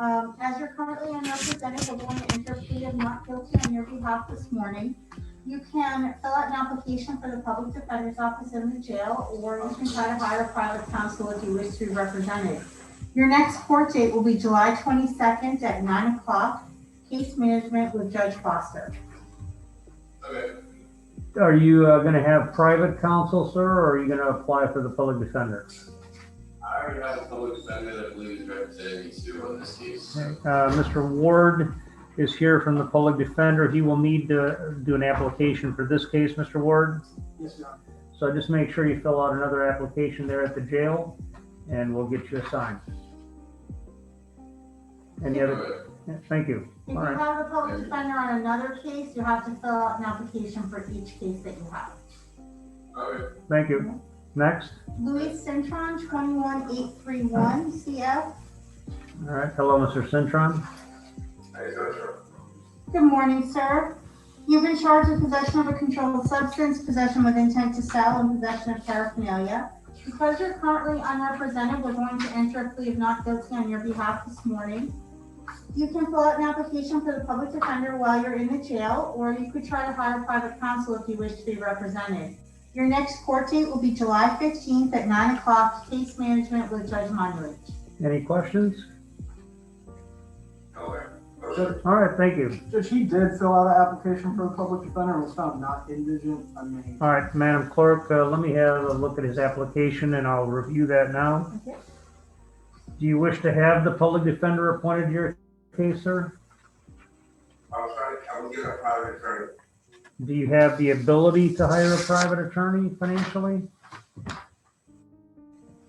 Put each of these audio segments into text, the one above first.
As you're currently unrepresented, we're going to enter a plea of not guilty on your behalf this morning. You can fill out an application for the public defender's office in the jail, or you can try to hire a private counsel if you wish to be represented. Your next court date will be July 22nd at 9 o'clock. Case management with Judge Foster. Okay. Are you going to have private counsel, sir, or are you going to apply for the public defender? I already have a public defender that I believe is representing me too on this case. Mr. Ward is here from the public defender. He will need to do an application for this case, Mr. Ward. Yes, Your Honor. So just make sure you fill out another application there at the jail, and we'll get you assigned. Any other? Yeah, thank you. If All you right. have a public defender on another case, you have to fill out an application for each case that you have. Okay. Thank you. Next. Luis Cintron, 21831 CF. All right. Hello, Mr. Cintron. Hey, sir. Good morning, sir. You've been charged with possession of a controlled substance, possession with intent to sell, and possession of paraphernalia. Because you're currently unrepresented, we're going to enter a plea of not guilty on your behalf this morning. You can fill out an application for the public defender while you're in the jail, or you could try to hire private counsel if you wish to be represented. Your next court date will be July 15th at 9 o'clock, case management with Judge Manalich. Any questions? Okay. All right. Thank you. Judge, he did fill out an application for the public defender and was found not indigent. I mean, All right, Madam Clerk, let me have a look at his application, and I'll review that now. Okay. Do you wish to have the public defender appointed to your case, sir? I was getting a private attorney. Do you have the ability to hire a private attorney financially?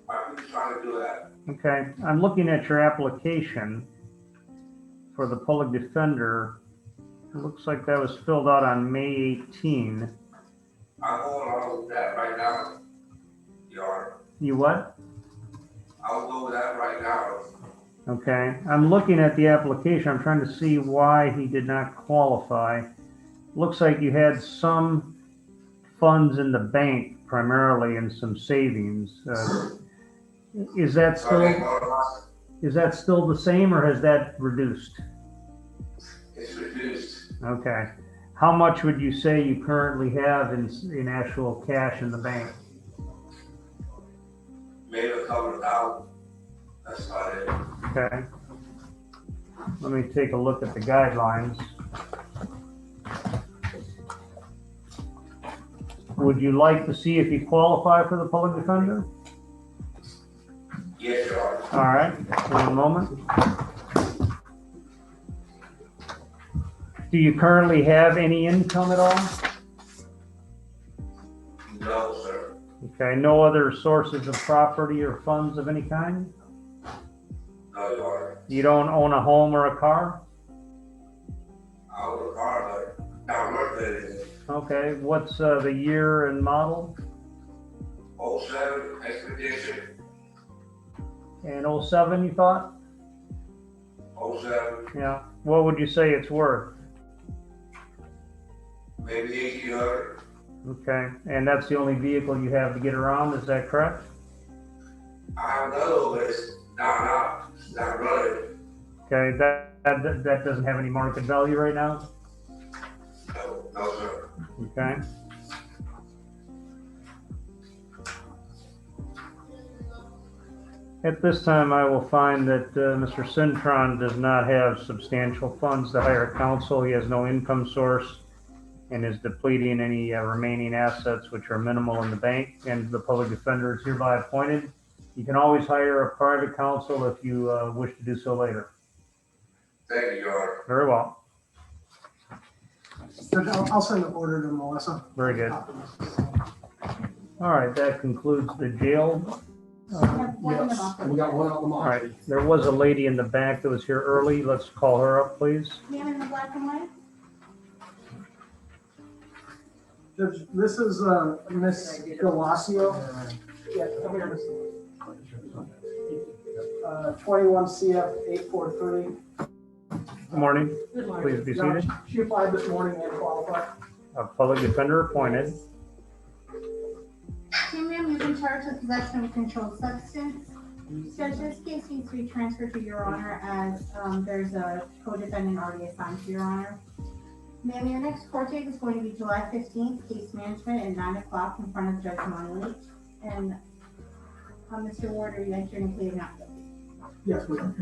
I'm just trying to do that. Okay, I'm looking at your application for the public defender. It looks like that was filled out on May 18. I'm going on with that right now, Your Honor. You what? I'll go with that right now. Okay, I'm looking at the application. I'm trying to see why he did not qualify. Looks like you had some funds in the bank primarily and some savings. Is that still the same, or has that reduced? It's reduced. Okay. How much would you say you currently have in actual cash in the bank? Maybe a couple of thousand. That's about it. Okay. Let me take a look at the guidelines. Would you like to see if you qualify for the public defender? Yes, Your Honor. All right, one moment. Do you currently have any income at all? No, sir. Okay, no other sources of property or funds of any kind? No, Your Honor. You don't own a home or a car? I own a car, but not worth it. Okay, what's the year and model? 07 Expedition. And 07, you thought? 07, Yeah. What would you say it's worth? maybe 1800. Okay, and that's the only vehicle you have to get around, is that correct? I have another, but it's not running. Okay, that doesn't have any market value right now? No, sir. Okay. At this time, I will find that Mr. Cintron does not have substantial funds to hire counsel. He has no income source and is depleting any remaining assets, which are minimal in the bank, and the public defender is hereby appointed. You can always hire a private counsel if you wish to do so later. Thank you, Your Honor. Very well. Judge, I'll send the order to Melissa. Very good. All right, that concludes the jail. Yes, we got one out in the All right, there was a lady in the back that was here early. Let's call her up, please. Man in the black and white? Judge, this is Miss Galacio. Yeah, come here, Miss. 21 CF 843. Good morning. Please be seated. She applied this morning and qualified. A public defender appointed. Okay, ma'am, you've been charged with possession of a controlled substance. Judge, this case needs to be transferred to Your Honor as there's a co-defendant already assigned to Your Honor. Ma'am, your next court date is going to be July 15th, case management at 9 o'clock in front of Judge Manalich. And Mr. Ward, are you entering a plea of not guilty? Yes, we are.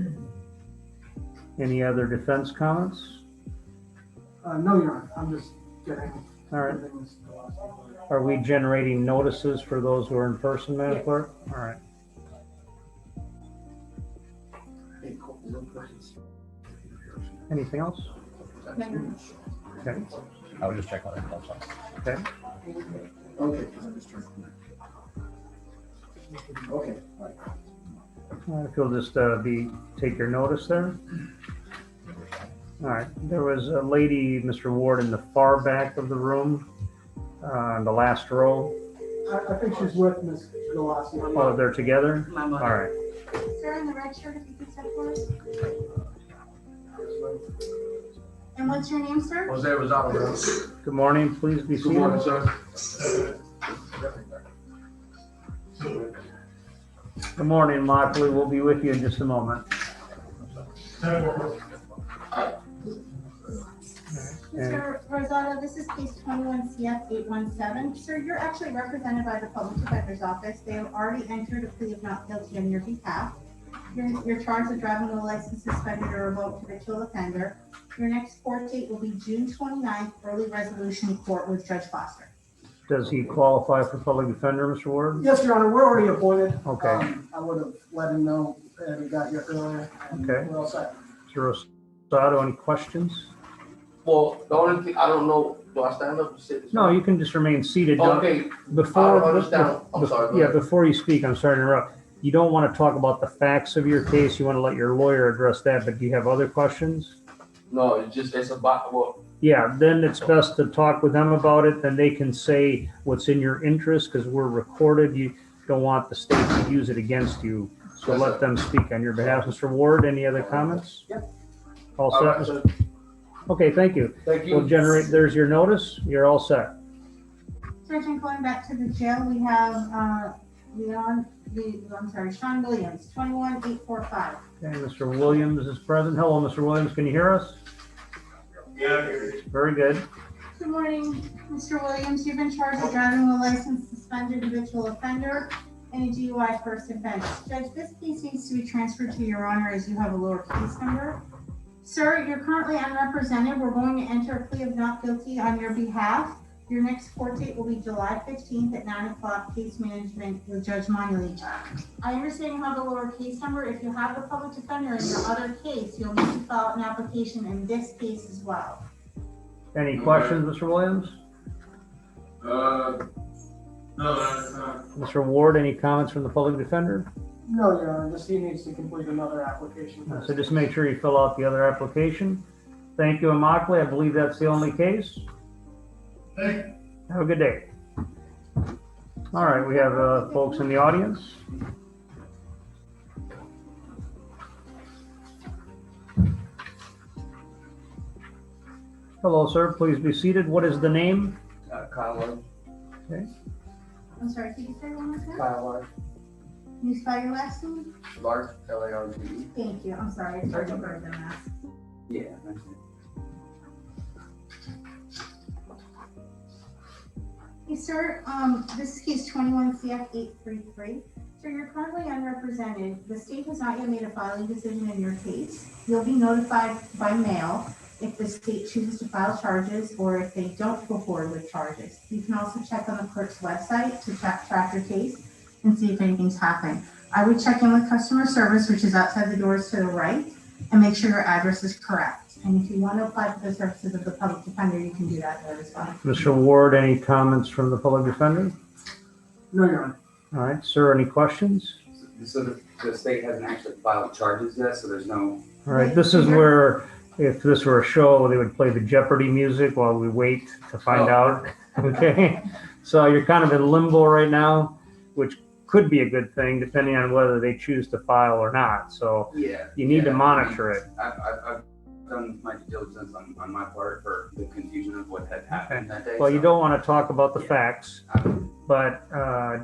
Any other defense comments? No, Your Honor, I'm just getting. All right. everything Galassi. Are we generating notices for those who are in person, Madam Yes. Clerk? All right. Anything else? No. Okay. I was just checking on it. That's all. Okay. Okay. Okay. If you'll just take your notice there. All right. There was a lady, Mr. Ward, in the far back of the room, in the last row. I think she's with Ms. Galassi. Oh, they're together? All right. Sir, in the red shirt, if you could step forward. And what's your name, sir? Jose Rosado. Good morning. Please be Good morning, seated. sir. Good morning, Mockley. We'll be with you in just a moment. Mr. Rosado, this is case 21 CF 817. Sir, you're actually represented by the Public Defender's Office. They have already entered a plea of not guilty on your behalf. You're charged with driving with a license suspended or revoked habitual offender. Your next court date will be June 29th, early resolution court with Judge Foster. Does he qualify for public defender, Mr. Ward? Yes, Your Honor, we're already appointed. Okay. I would have let him know that we got here earlier. Okay. We're all set. Mr. Rosado, any questions? Well, the only thing, I don't know, do I stand up and sit? No, you can just remain seated. Okay, Before, I understand. I'm sorry, go Yeah, ahead. before you speak, I'm sorry to interrupt. You don't want to talk about the facts of your case. You want to let your lawyer address that, but do you have other questions? No, it's about, well, Yeah, then it's best to talk with them about it. Then they can say what's in your interest because we're recorded. You don't want the state to use it against you. So Yes, let sir. them speak on your behalf. Mr. Ward, any other comments? Yep. All all set? right, sir. Okay, thank you. Thank We'll you. generate, there's your notice. You're all set. Sergeant, going back to the jail, we have Sean Williams, 21-845. Okay, Mr. Williams is present. Hello, Mr. Williams. Can you hear us? Yeah. Very good. Good morning, Mr. Williams. You've been charged with driving with a license suspended habitual offender and a DUI first offense. Judge, this case needs to be transferred to Your Honor as you have a lower case number. Sir, you're currently unrepresented. We're going to enter a plea of not guilty on your behalf. Your next court date will be July 15th at 9 o'clock, case management with Judge Manalich. I understand you have a lower case number. If you have a public defender in your other case, you'll need to file an application in this case as well. Any questions, Mr. Williams? No, that's not. Mr. Ward, any comments from the public defender? No, Your Honor, just he needs to complete another application. So just make sure you fill out the other application. Thank you, Immokalee. I believe that's the only case. Have a good day. All right, we have folks in the audience. Hello, sir. Please be seated. What is the name? Kyle Large. I'm sorry, could you say one more time? Kyle Large. Can you spell your last name? Large, L-A-R-G-E. Thank you. I'm sorry. I tried to burn them out. Yeah, that's it. Hey, sir, this is case 21 CF 833. Sir, you're currently unrepresented. The state has not yet made a filing decision in your case. You'll be notified by mail if the state chooses to file charges or if they don't go forward with charges. You can also check on the clerk's website to track your case and see if anything's happening. I would check in with customer service, which is outside the doors to the right, and make sure your address is correct. And if you want to apply for the services of the public defender, you can do that there as well. Mr. Ward, any comments from the public defender? No, Your Honor. All right, sir, any questions? So the state hasn't actually filed charges yet, so there's no. All right, this is where, if this were a show, they would play the Jeopardy music while we wait to find out. Okay, so you're kind of in limbo right now, which could be a good thing depending on whether they choose to file or not. So Yeah. you need to monitor it. I've done my due diligence on my part for the confusion of what had happened that day. Well, you so don't want to talk about the Yeah. facts. I'm but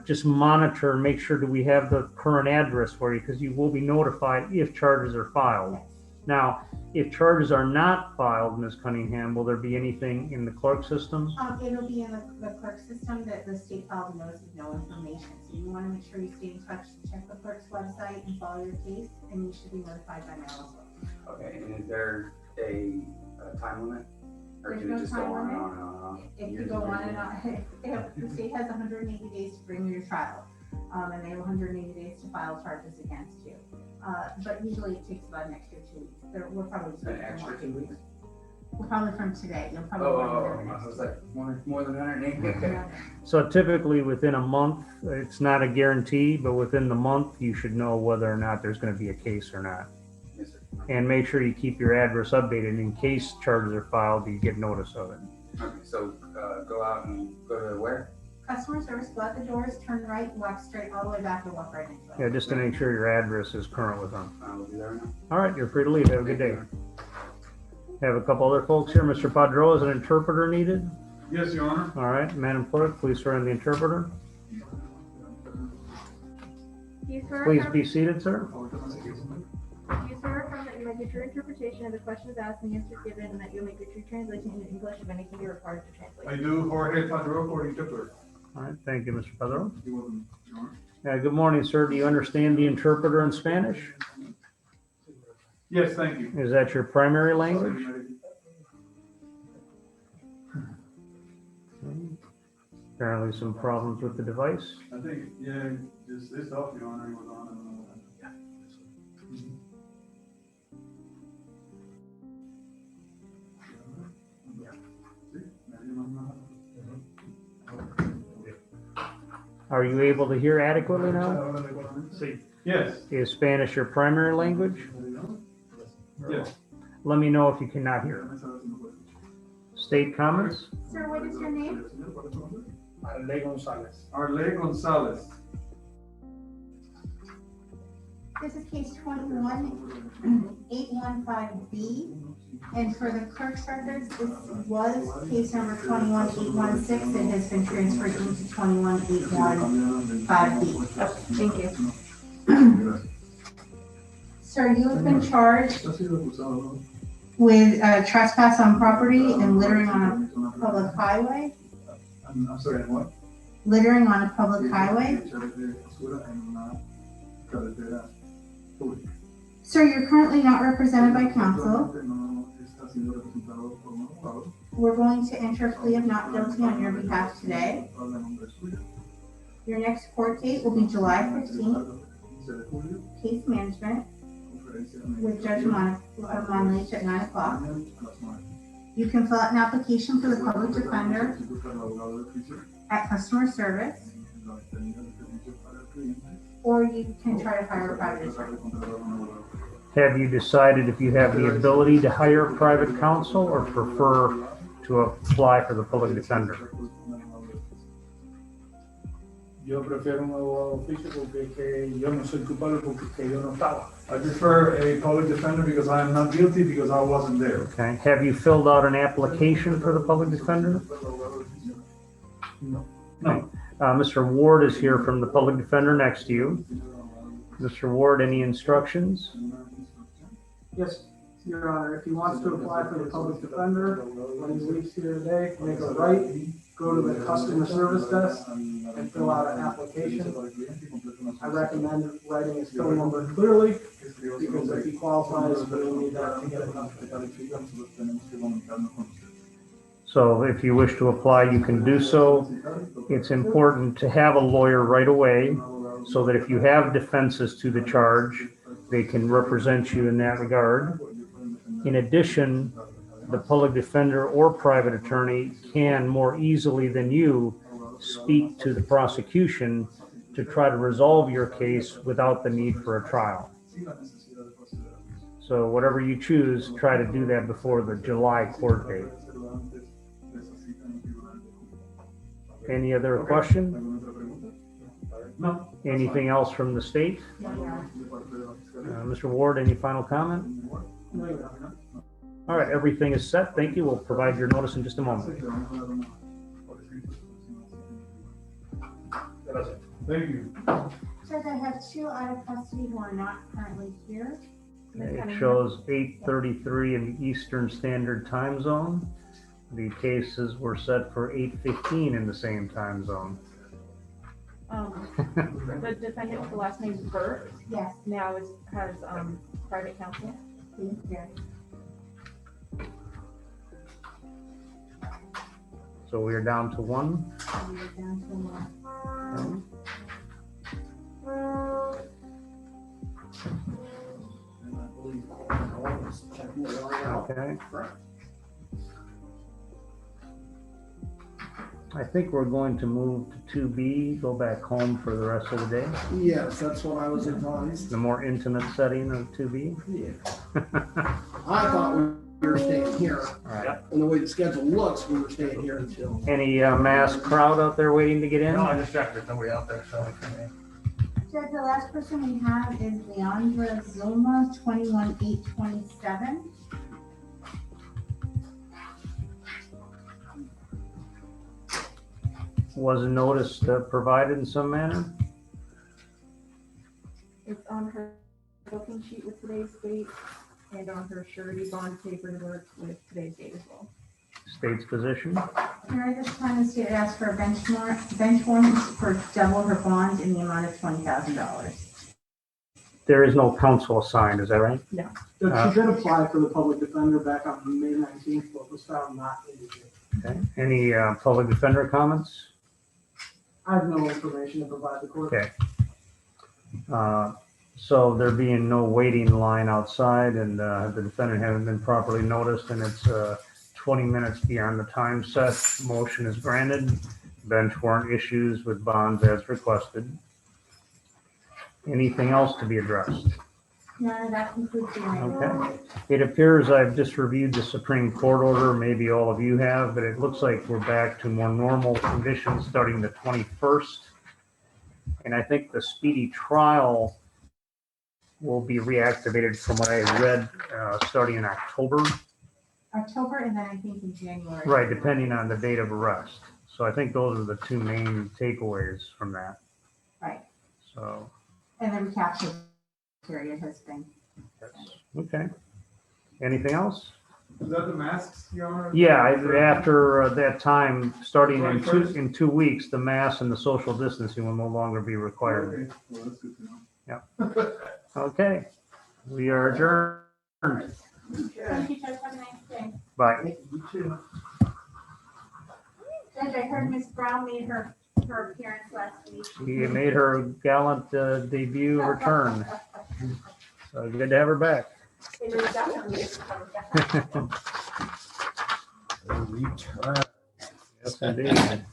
just monitor and make sure that we have the current address for you, because you will be notified if charges are filed. Now, if charges are not filed, Ms. Cunningham, will there be anything in the clerk system? It'll be in the clerk system that the state filed a notice of no information. So you want to make sure you stay in touch, check the clerk's website and follow your case, and you should be notified by mail as well. Okay, and is there a time limit? Or There's can no it just go time on and limit. on and on? It could go on and on. The state has 180 days to bring you to trial, and they have 180 days to file charges against you. But usually it takes about an extra 2 weeks. We're probably just An looking extra more. 2 weeks? We're probably from today. You'll probably. I was like, more than 180? Okay. So typically within a month, it's not a guarantee, but within the month, you should know whether or not there's going to be a case or not. Yes, sir. And make sure you keep your address updated in case charges are filed, you get notice of it. Okay, so go out and go to where? Customer service, go out the doors, turn right, walk straight all the way back and walk right into it. Yeah, just to make sure your address is current with them. We'll be there now. All right, you're free to leave. Have a good day. Have a couple other folks here. Mr. Padro, is an interpreter needed? Yes, Your Honor. All right, Madam Clerk, please swear in the interpreter. Do you swear Please affirm- be seated, sir. do you swear affirm that you make a true interpretation of the questions asked and the answers given, and that you'll make a true translation into English of anything you're required to translate? I do, Jorge Padro, for interpreter. All right, thank you, Mr. Padro. You're welcome, Your Honor. Good morning, sir. Do you understand the interpreter in Spanish? Yes, thank you. Is that your primary language? Apparently some problems with the device. I think, yeah, just this off, Your Honor, it was on and on. Are you able to hear adequately now? Yes, Is Spanish your primary language? yes. Let me know if you cannot hear. State comments? Sir, what is your name? Arley Gonzalez. This is case 21815B. And for the clerk's records, this was case number 21816. It has been transferred into 21815B. Thank you. Sir, you have been charged with trespass on property and littering on a public highway. I'm sorry, what? Littering on a public highway. Sir, you're currently not represented by counsel. We're going to enter a plea of not guilty on your behalf today. Your next court date will be July 15th. Case management with Judge Manalich at 9 o'clock. You can fill out an application for the public defender at customer service, or you can try to hire a private attorney. Have you decided if you have the ability to hire private counsel or prefer to apply for the public defender? Yo prefiero un abogado oficio porque es que yo no soy culpable porque es que yo no estaba. I prefer a public defender because I am not guilty because I wasn't there. Okay. Have you filled out an application for the public defender? No. Mr. Ward is here from the public defender next to you. Mr. Ward, any instructions? Yes, Your Honor, if he wants to apply for the public defender, when he leaves here today, make a right, go to the customer service desk and fill out an application. I recommend writing his phone number clearly, because if he qualifies, we will need that to get it done. So if you wish to apply, you can do so. It's important to have a lawyer right away so that if you have defenses to the charge, they can represent you in that regard. In addition, the public defender or private attorney can more easily than you speak to the prosecution to try to resolve your case without the need for a trial. So whatever you choose, try to do that before the July court date. Any other question? No. Anything else from the state? Mr. Ward, any final comment? All right, everything is set. Thank you. We'll provide your notice in just a moment. Thank you. Judge, I have two out of custody who are not currently here. It shows 8:33 in the Eastern Standard Time Zone. The cases were set for 8:15 in the same time zone. The defendant with the last name Burt Yes. now has private counsel. Yes. So we are down to one. We are down to one. Okay. I think we're going to move to 2B, go back home for the rest of the day. Yes, that's what I was advised. The more intimate setting of 2B. Yeah. I thought we were staying here. Right. And the way the schedule looks, we were staying here until. Any mass crowd out there waiting to get in? No, I just checked. There's nobody out there, so. Judge, the last person we have is Leandra Zuma, 21-827. Was a notice provided in some manner? It's on her booking sheet with today's date and on her surety bond paperwork with today's date as well. State's position? Here, this time the state asked for a bench warrant for double her bond in the amount of $20,000. There is no counsel assigned, is that right? Judge, she did apply for the public defender back on May 19th, but was found not eligible. Okay. Any public defender comments? I have no information to provide the court. Okay. So there being no waiting line outside and the defendant having been properly noticed and it's 20 minutes beyond the time set, motion is granted. Bench warrant issues with bonds as requested. Anything else to be addressed? No, that concludes the hearing. Okay. It appears I've just reviewed the Supreme Court order. Maybe all of you have, but it looks like we're back to more normal conditions starting the 21st. And I think the speedy trial will be reactivated from what I read starting in October. October and then I think in January. Right, depending on the date of arrest. So I think those are the two main takeaways from that. Right. So, And the recapture period has been. okay. Anything else? Is that the masks, Your Honor? Yeah, after that time, starting in 21st? in 2 weeks, the mask and the social distancing will no longer be required. Okay, well, that's good to know. Okay, we are adjourned. Thank you, Judge. Have a nice day. Bye. You too. Judge, I heard Ms. Brown made her appearance last week. She made her gallant debut return. So good to have her back. It is definitely Yes, indeed.